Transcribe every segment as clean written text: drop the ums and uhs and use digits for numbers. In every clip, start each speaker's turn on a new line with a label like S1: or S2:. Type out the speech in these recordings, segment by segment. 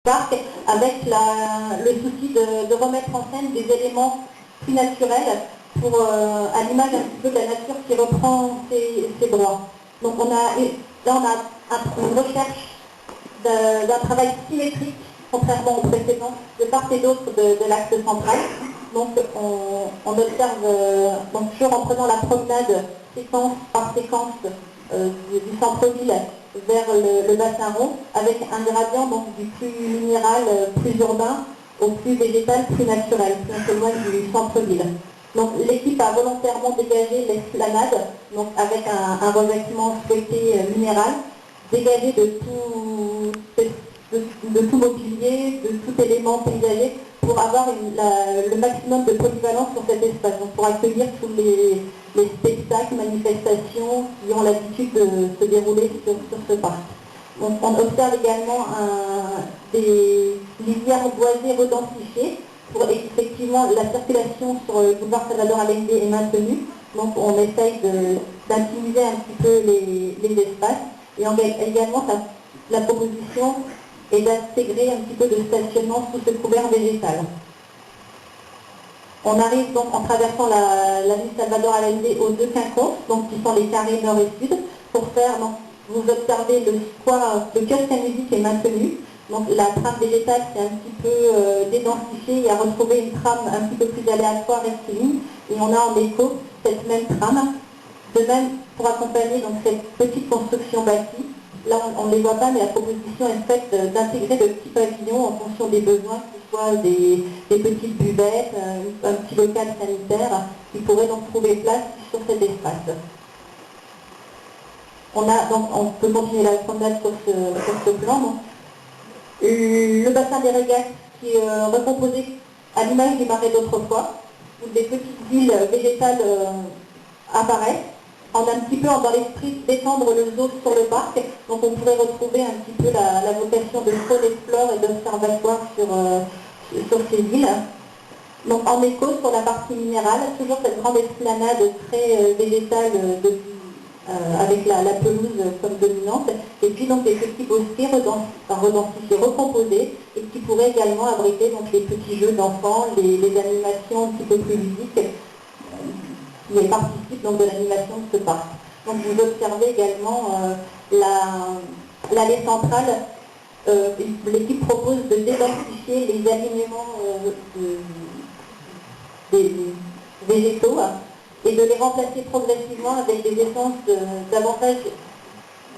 S1: parc avec le souci de remettre en scène des éléments plus naturels pour, à l'image un petit peu de la nature qui reprend ses droits. Donc là on a une recherche d'un travail symétrique, contrairement aux précédents, de part et d'autre de l'axe central. Donc on observe, donc toujours en prenant la promenade séquence par séquence du centre-ville vers le bassin rond, avec un gradient donc, du plus minéral, plus urbain, au plus végétal, plus naturel, plus un peu loin du centre-ville. Donc l'équipe a volontairement dégagé l'esplanade, donc avec un revêtement souhaité minéral, dégagé de tout mobilier, de tout élément paysager, pour avoir le maximum de polyvalence sur cet espace, donc pour accueillir tous les spectacles, manifestations qui ont l'habitude de se dérouler sur ce parc. Donc on observe également des lisières boisées redensifiées pour effectivement la circulation sur le boulevard Salvador Allende est maintenue. Donc on essaye d'intimiser un petit peu les espaces. Et également la proposition est d'intégrer un petit peu de stationnement sous ce couvert végétal. On arrive donc en traversant l'avenue Salvador Allende aux deux quinconces, donc qui sont les carrés nord et sud, pour faire, donc, vous observez le kiosque à musique est maintenu, donc la trame végétale s'est un petit peu dédensifiée et a retrouvé une trame un petit peu plus aléatoire et rectiligne, et on a en écho cette même trame. De même, pour accompagner donc, cette petite construction bâtie, là on ne les voit pas, mais la proposition est faite d'intégrer de petits pavillons en fonction des besoins, que ce soit des petites buvettes, un petit local sanitaire, qui pourrait donc trouver place sur cet espace. On peut continuer la promenade sur ce plan. Donc, le bassin des régates qui est recomposé à l'image des marais d'autrefois, où des petites villes végétales apparaissent. On a un petit peu dans l'esprit d'étendre le zoo sur le parc, donc on pourrait retrouver un petit peu la vocation de faune et flore et d'observatoire sur ces villes. Donc en écho sur la partie minérale, toujours cette grande esplanade très végétale avec la pelouse comme dominante, et puis donc des petits bosquets redensifiés, recomposés, et qui pourraient également abriter donc, les petits jeux d'enfants, les animations un petit peu plus ludiques, qui participent donc de l'animation de ce parc. Donc vous observez également l'allée centrale. L'équipe propose de dédensifier les alignements des végétaux et de les remplacer progressivement avec des essences davantage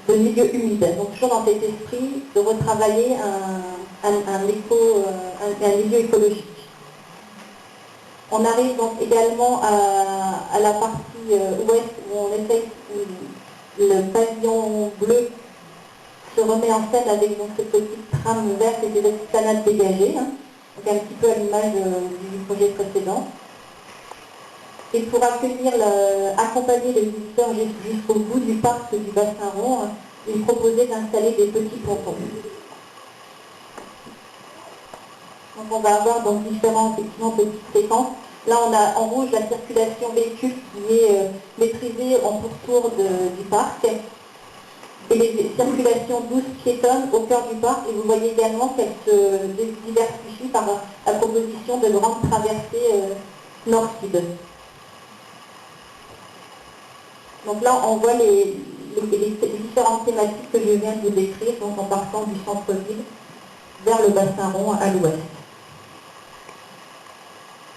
S1: de milieux humides. Donc toujours dans cet esprit de retravailler un milieu écologique. On arrive donc également à la partie ouest où on essaye le pavillon bleu se remet en scène avec donc, cette petite trame verte et des esplanades dégagées, donc un petit peu à l'image du projet précédent. Et pour accompagner les visiteurs jusqu'au bout du parc du bassin rond, il proposait d'installer des petits pontons. Donc on va avoir donc différentes petites séquences. Là on a en rouge la circulation véhicule qui est maîtrisée en pourtour du parc. Et les circulations douces piétonnes au cœur du parc, et vous voyez également qu'elles se diversifient par la proposition de grandes traversées nord-sud. Donc là, on voit les différentes thématiques que je viens de vous décrire, donc en partant du centre-ville vers le bassin rond à l'ouest.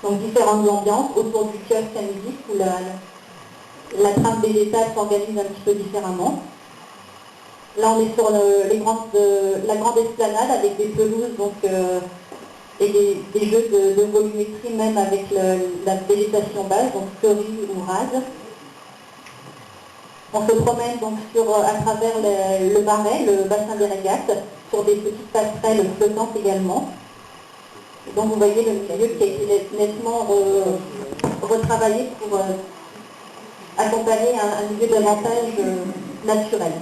S1: Donc différentes ambiances autour du kiosque à musique où la trame végétale s'organise un petit peu différemment. Là, on est sur la grande esplanade avec des pelouses donc, et des jeux de volumétrie, même avec la végétation basse, donc fleurie ou rase. On se promène donc à travers le Marais, le bassin des régates, sur des petites passerelles flottantes également. Et donc vous voyez le milieu qui a été nettement retravaillé pour accompagner un milieu davantage naturel.